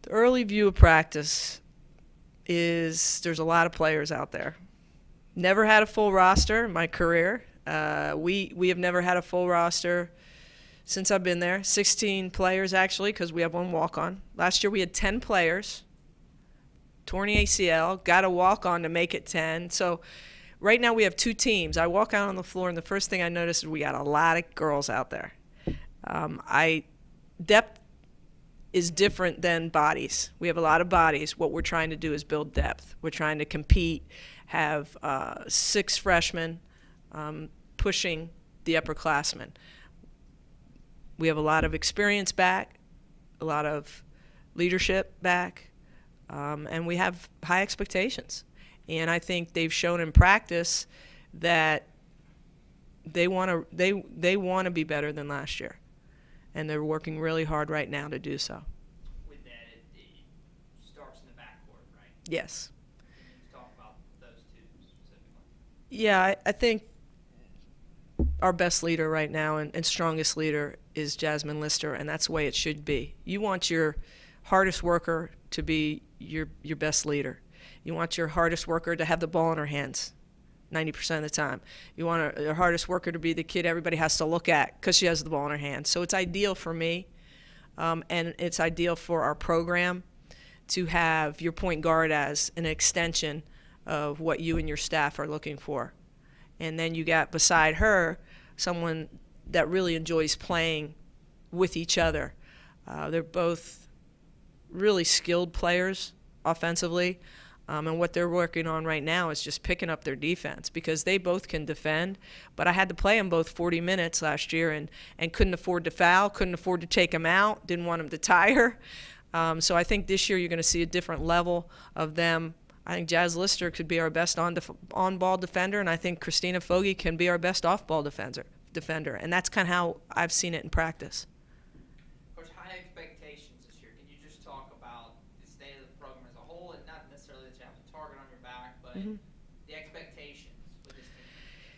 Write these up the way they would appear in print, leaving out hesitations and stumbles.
The early view of practice is there's a lot of players out there. Never had a full roster in my career. We have never had a full roster since I've been there. 16 players actually, because we have one walk-on. Last year we had 10 players. Torn the ACL, got a walk-on to make it 10. So right now we have two teams. I walk out on the floor and the first thing I noticed is we got a lot of girls out there. Depth is different than bodies. We have a lot of bodies. What we're trying to do is build depth. We're trying to compete, have 6 freshmen pushing the upperclassmen. We have a lot of experience back, a lot of leadership back, and we have high expectations. And I think they've shown in practice that they want to be better than last year, and they're working really hard right now to do so. With that, it starts in the backcourt, right? Yes. Can you talk about those two specifically? Yeah, I think our best leader right now and strongest leader is Jasmine Lister, and that's the way it should be. You want your hardest worker to be your best leader. You want your hardest worker to have the ball in her hands 90% of the time. You want your hardest worker to be the kid everybody has to look at because she has the ball in her hands. So it's ideal for me, and it's ideal for our program to have your point guard as an extension of what you and your staff are looking for. And then you got beside her someone that really enjoys playing with each other. They're both really skilled players offensively, and what they're working on right now is just picking up their defense because they both can defend. But I had to play them both 40 minutes last year and couldn't afford to foul, couldn't afford to take them out, didn't want them to tire. So I think this year you're going to see a different level of them. I think Jazz Lister could be our best on-ball defender, and I think Christina Fogarty can be our best off-ball defender. And that's kind of how I've seen it in practice. Coach, high expectations this year. Can you just talk about the state of the program as a whole, and not necessarily that you have a target on your back, but the expectations with this team?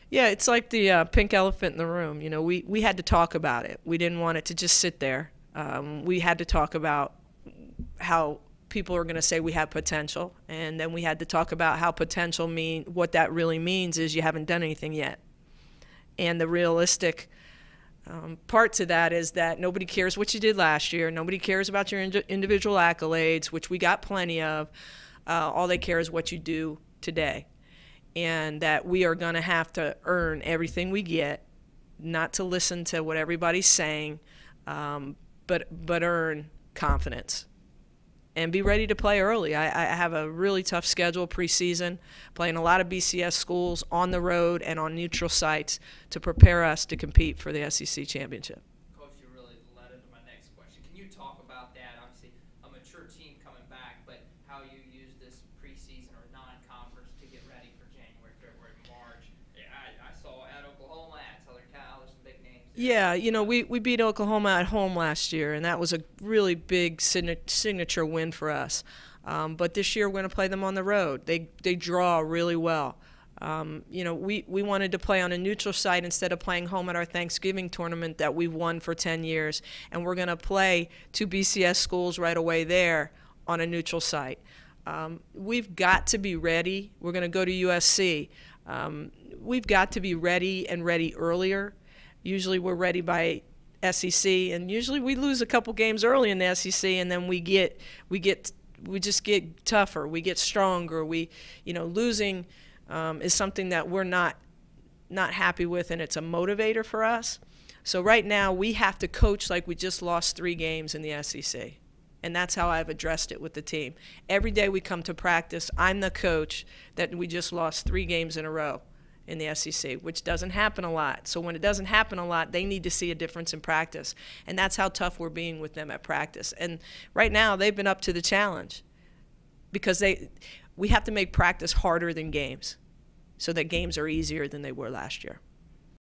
Yeah, it's like the pink elephant in the room. You know, we had to talk about it. We didn't want it to just sit there. We had to talk about how people are going to say we have potential, and then we had to talk about how potential what that really means is you haven't done anything yet. And the realistic part to that is that nobody cares what you did last year. Nobody cares about your individual accolades, which we got plenty of. All they care is what you do today, and that we are going to have to earn everything we get, not to listen to what everybody's saying, but earn confidence. And be ready to play early. I have a really tough schedule preseason, playing a lot of BCS schools on the road and on neutral sites to prepare us to compete for the SEC championship. Coach, you really led into my next question. Can you talk about that? Obviously, a mature team coming back, but how you use this preseason or non-conference to get ready for January, February, March. I saw at Oklahoma, at Southern Cal, there's some big names there. Yeah, you know, we beat Oklahoma at home last year, and that was a really big signature win for us. But this year we're going to play them on the road. They draw really well. You know, we wanted to play on a neutral site instead of playing home at our Thanksgiving tournament that we've won for 10 years. And we're going to play 2 BCS schools right away there on a neutral site. We've got to be ready. We're going to go to USC. We've got to be ready and ready earlier. Usually we're ready by SEC, and usually we lose a couple games early in the SEC, and then we just get tougher. We get stronger. Losing is something that we're not happy with, and it's a motivator for us. So right now we have to coach like we just lost 3 games in the SEC, and that's how I've addressed it with the team. Every day we come to practice, I'm the coach that we just lost 3 games in a row in the SEC, which doesn't happen a lot. So when it doesn't happen a lot, they need to see a difference in practice. And that's how tough we're being with them at practice. And right now, they've been up to the challenge because we have to make practice harder than games so that games are easier than they were last year.